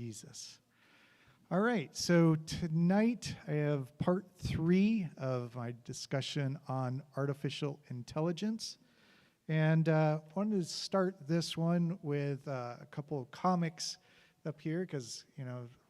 Jesus. All right, so tonight I have part 3 of my discussion on artificial intelligence. And I wanted to start this one with a couple of comics up here because,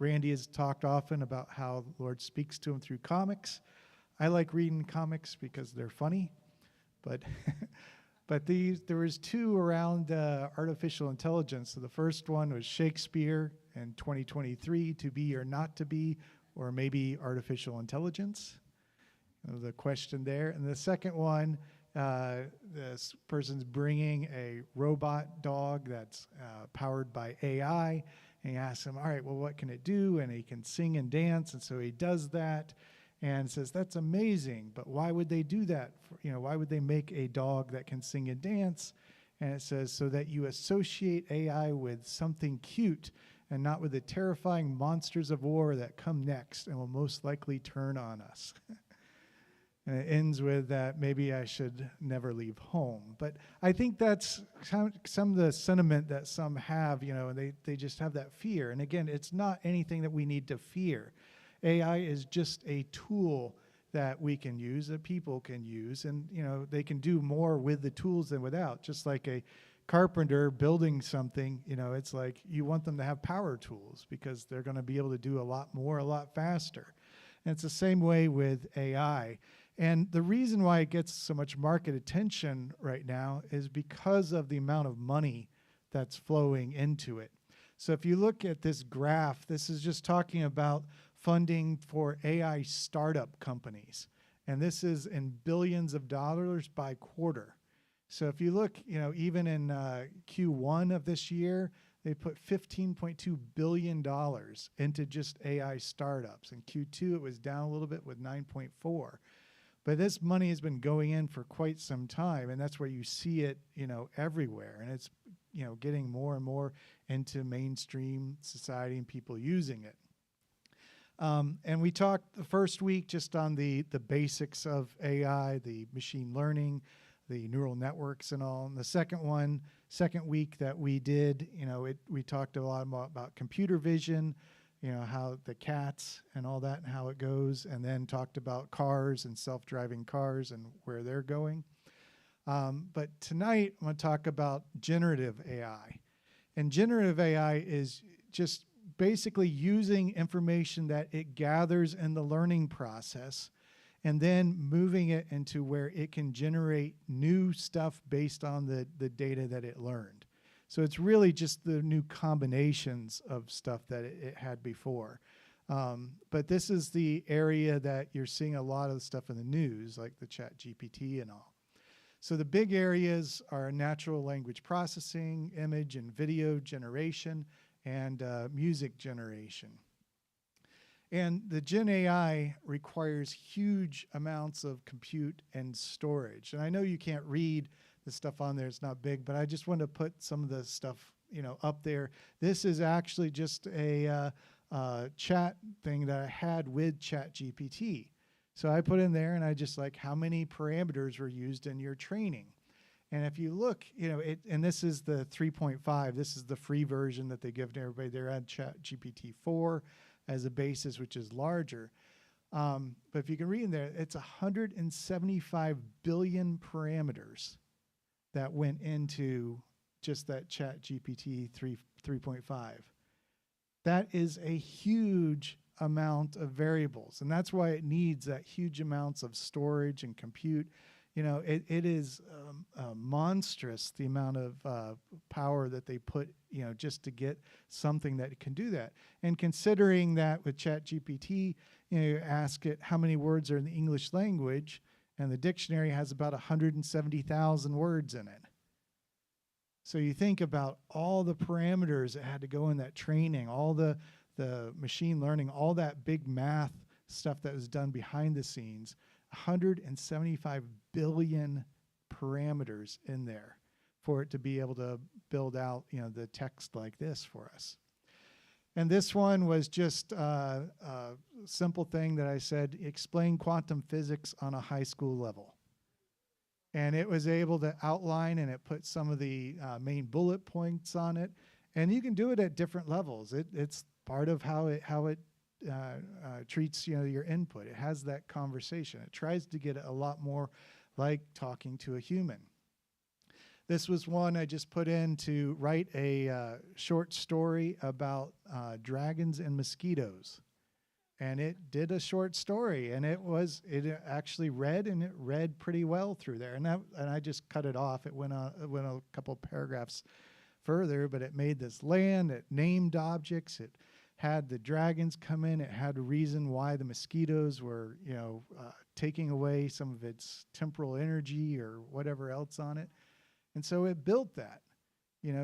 Randy has talked often about how the Lord speaks to him through comics. I like reading comics because they're funny, but there was 2 around artificial intelligence. So the first one was Shakespeare in 2023, To Be or Not to Be, or maybe artificial intelligence. The question there. And the second one, this person's bringing a robot dog that's powered by AI, and he asks him, all right, well, what can it do? And he can sing and dance, and so he does that, and says, that's amazing, but why would they do that? Why would they make a dog that can sing and dance? And it says, so that you associate AI with something cute and not with the terrifying monsters of war that come next and will most likely turn on us. And it ends with that maybe I should never leave home. But I think that's some of the sentiment that some have, and they just have that fear. And again, it's not anything that we need to fear. AI is just a tool that we can use, that people can use, and they can do more with the tools than without. Just like a carpenter building something, it's like you want them to have power tools because they're going to be able to do a lot more, a lot faster. And it's the same way with AI. And the reason why it gets so much market attention right now is because of the amount of money that's flowing into it. So if you look at this graph, this is just talking about funding for AI startup companies. And this is in billions of dollars by quarter. So if you look, even in Q1 of this year, they put $15.2 billion into just AI startups. In Q2, it was down a little bit with 9.4. But this money has been going in for quite some time, and that's where you see it, everywhere. And it's, getting more and more into mainstream society and people using it. And we talked the first week just on the basics of AI, the machine learning, the neural networks and all. And the second week that we did, we talked a lot about computer vision, how the cats and all that and how it goes, and then talked about cars and self-driving cars and where they're going. But tonight, I'm going to talk about generative AI. And generative AI is just basically using information that it gathers in the learning process and then moving it into where it can generate new stuff based on the data that it learned. So it's really just the new combinations of stuff that it had before. But this is the area that you're seeing a lot of the stuff in the news, like the ChatGPT and all. So the big areas are natural language processing, image and video generation, and music generation. And the Gen AI requires huge amounts of compute and storage. And I know you can't read the stuff on there, it's not big, but I just want to put some of the stuff, up there. This is actually just a chat thing that I had with ChatGPT. So I put in there and I just like how many parameters were used in your training. And if you look, and this is the 3.5, this is the free version that they give to everybody. They're at ChatGPT 4 as a basis, which is larger. But if you can read in there, it's 175 billion parameters that went into just that ChatGPT 3.5. That is a huge amount of variables, and that's why it needs that huge amounts of storage and compute. It is monstrous, the amount of power that they put, just to get something that can do that. And considering that with ChatGPT, you ask it how many words are in the English language, and the dictionary has about 170,000 words in it. So you think about all the parameters that had to go in that training, all the machine learning, all that big math stuff that was done behind the scenes, 175 billion parameters in there for it to be able to build out, the text like this for us. And this one was just a simple thing that I said, explain quantum physics on a high school level. And it was able to outline, and it put some of the main bullet points on it. And you can do it at different levels. It's part of how it treats your input. It has that conversation. It tries to get a lot more like talking to a human. This was one I just put in to write a short story about dragons and mosquitoes. And it did a short story, and it actually read pretty well through there. And I just cut it off. It went a couple paragraphs further, but it made this land. It named objects. It had the dragons come in. It had a reason why the mosquitoes were, taking away some of its temporal energy or whatever else on it. And so it built that,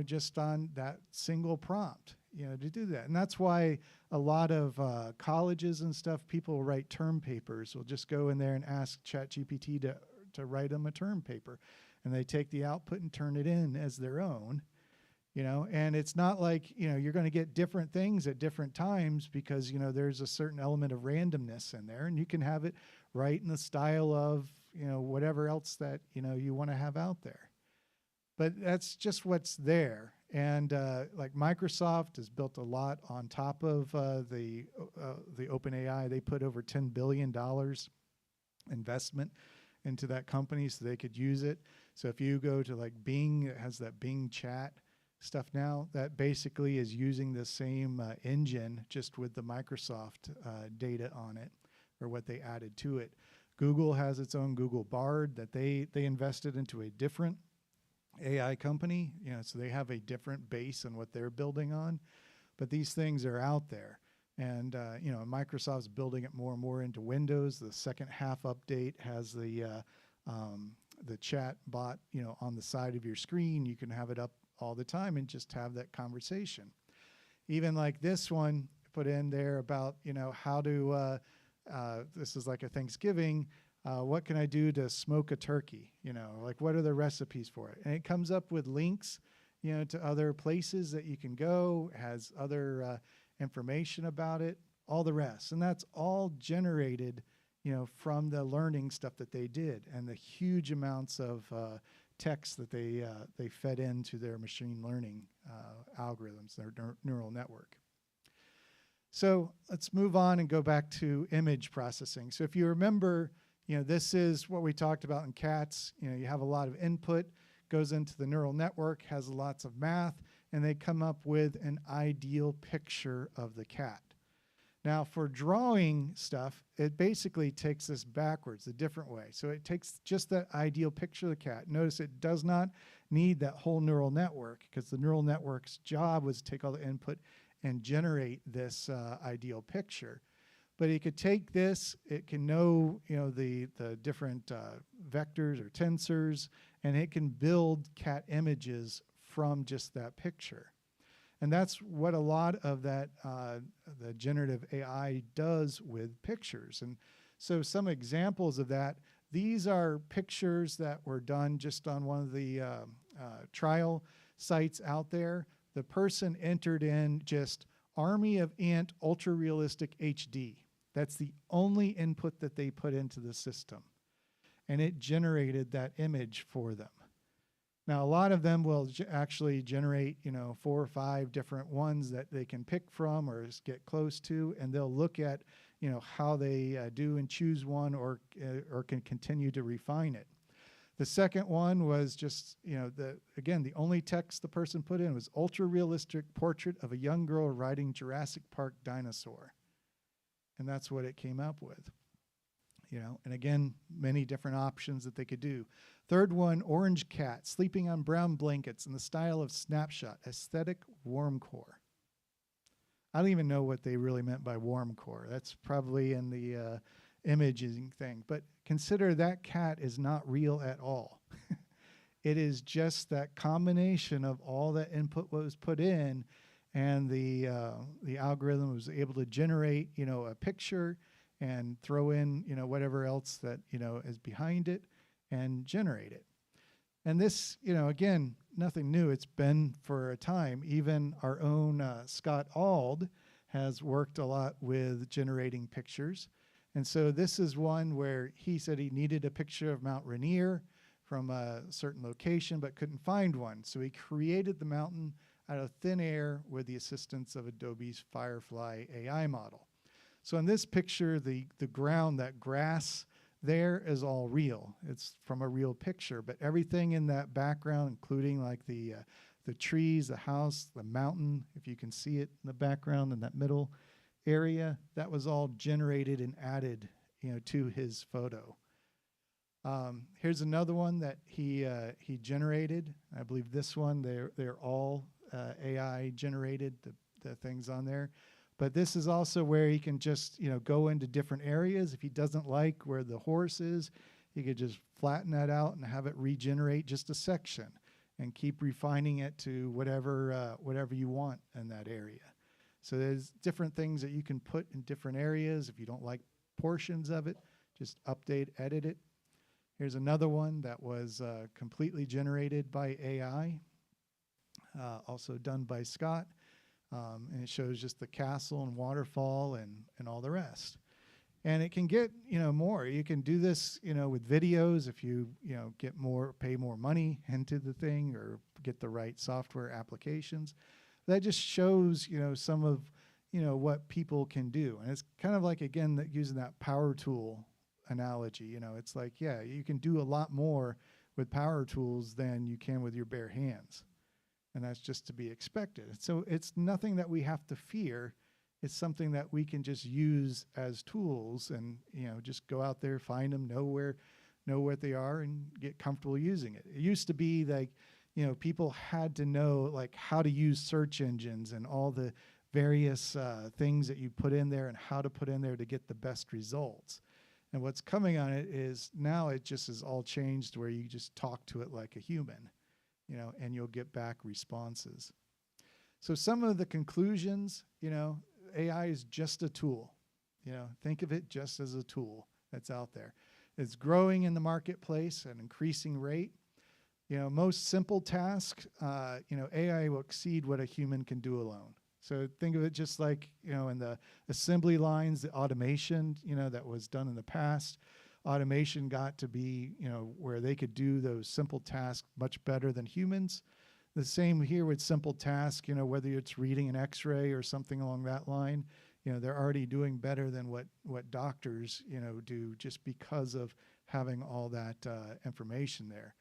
just on that single prompt, to do that. And that's why a lot of colleges and stuff, people write term papers. Will just go in there and ask ChatGPT to write them a term paper. And they take the output and turn it in as their own, and it's not like, you're going to get different things at different times because, there's a certain element of randomness in there, and you can have it write in the style of, whatever else that, you want to have out there. But that's just what's there. And like Microsoft has built a lot on top of the OpenAI. They put over $10 billion investment into that company so they could use it. So if you go to like Bing, it has that Bing chat stuff now. That basically is using the same engine, just with the Microsoft data on it, or what they added to it. Google has its own Google Bard that they invested into a different AI company, so they have a different base on what they're building on. But these things are out there. And, Microsoft's building it more and more into Windows. The second half update has the chat bot, on the side of your screen. You can have it up all the time and just have that conversation. Even like this one put in there about, how to, this is like a Thanksgiving, what can I do to smoke a turkey? Like what are the recipes for it? And it comes up with links, to other places that you can go, has other information about it, all the rest. And that's all generated, from the learning stuff that they did and the huge amounts of text that they fed into their machine learning algorithms, their neural network. So let's move on and go back to image processing. So if you remember, this is what we talked about in cats. You have a lot of input, goes into the neural network, has lots of math, and they come up with an ideal picture of the cat. Now, for drawing stuff, it basically takes this backwards, a different way. So it takes just that ideal picture of the cat. Notice it does not need that whole neural network, because the neural network's job was to take all the input and generate this ideal picture. But it could take this, it can know, the different vectors or tensors, and it can build cat images from just that picture. And that's what a lot of that, the generative AI does with pictures. And so some examples of that, these are pictures that were done just on one of the trial sites out there. The person entered in just Army of Ant Ultra Realistic HD. That's the only input that they put into the system. And it generated that image for them. Now, a lot of them will actually generate, 4 or 5 different ones that they can pick from or get close to, and they'll look at, how they do and choose one or can continue to refine it. The second one was just, the only text the person put in was ultra realistic portrait of a young girl riding Jurassic Park dinosaur. And that's what it came up with. And again, many different options that they could do. Third one, orange cat sleeping on brown blankets in the style of snapshot, aesthetic warmcore. I don't even know what they really meant by warmcore. That's probably in the imaging thing. But consider that cat is not real at all. It is just that combination of all that input was put in, and the algorithm was able to generate, a picture and throw in, whatever else that, is behind it and generate it. And this, again, nothing new. It's been for a time. Even our own Scott Ald has worked a lot with generating pictures. And so this is one where he said he needed a picture of Mount Rainier from a certain location but couldn't find one. So he created the mountain out of thin air with the assistance of Adobe's Firefly AI model. So in this picture, the ground, that grass there is all real. It's from a real picture, but everything in that background, including like the trees, the house, the mountain, if you can see it in the background in that middle area, that was all generated and added, to his photo. Here's another one that he generated. I believe this one, they're all AI generated, the things on there. But this is also where he can just, go into different areas. If he doesn't like where the horse is, he could just flatten that out and have it regenerate just a section and keep refining it to whatever you want in that area. So there's different things that you can put in different areas. If you don't like portions of it, just update, edit it. Here's another one that was completely generated by AI, also done by Scott. And it shows just the castle and waterfall and all the rest. And it can get, more. You can do this, with videos if you, pay more money into the thing or get the right software applications. That just shows, some of, what people can do. And it's kind of like, again, using that power tool analogy. It's like, yeah, you can do a lot more with power tools than you can with your bare hands. And that's just to be expected. So it's nothing that we have to fear. It's something that we can just use as tools and, just go out there, find them, know what they are and get comfortable using it. It used to be like, people had to know like how to use search engines and all the various things that you put in there and how to put in there to get the best results. And what's coming on it is now it just is all changed where you just talk to it like a human. And you'll get back responses. So some of the conclusions, AI is just a tool. Think of it just as a tool that's out there. It's growing in the marketplace at an increasing rate. Most simple tasks, AI will exceed what a human can do alone. So think of it just like, in the assembly lines, the automation, that was done in the past. Automation got to be, where they could do those simple tasks much better than humans. The same here with simple tasks, whether it's reading an x-ray or something along that line, they're already doing better than what doctors, do just because of having all that information there.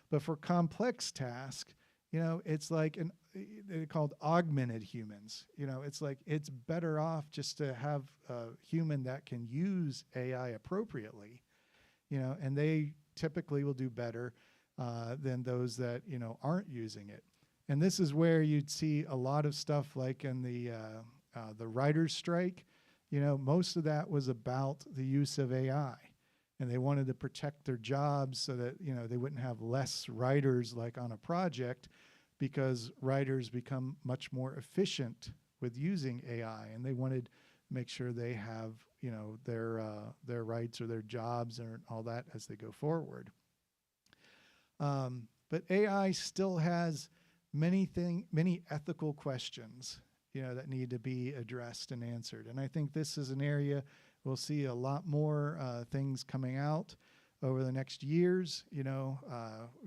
But for complex tasks, it's like they're called augmented humans. It's like it's better off just to have a human that can use AI appropriately. And they typically will do better than those that, aren't using it. And this is where you'd see a lot of stuff like in the writer's strike. Most of that was about the use of AI. And they wanted to protect their jobs so that, they wouldn't have less writers like on a project because writers become much more efficient with using AI. And they wanted to make sure they have their rights or their jobs or all that as they go forward. But AI still has many ethical questions, that need to be addressed and answered. And I think this is an area we'll see a lot more things coming out over the next years. We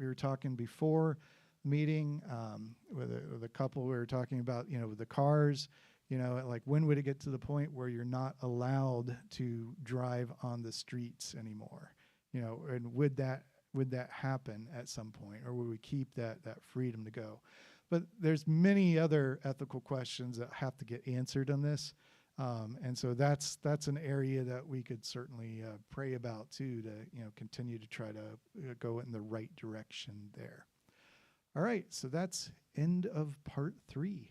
were talking before the meeting with a couple. We were talking about, with the cars. Like when would it get to the point where you're not allowed to drive on the streets anymore? And would that happen at some point, or would we keep that freedom to go? But there's many other ethical questions that have to get answered on this, and so that's an area that we could certainly pray about too, to continue to try to go in the right direction there. All right, so that's end of part 3.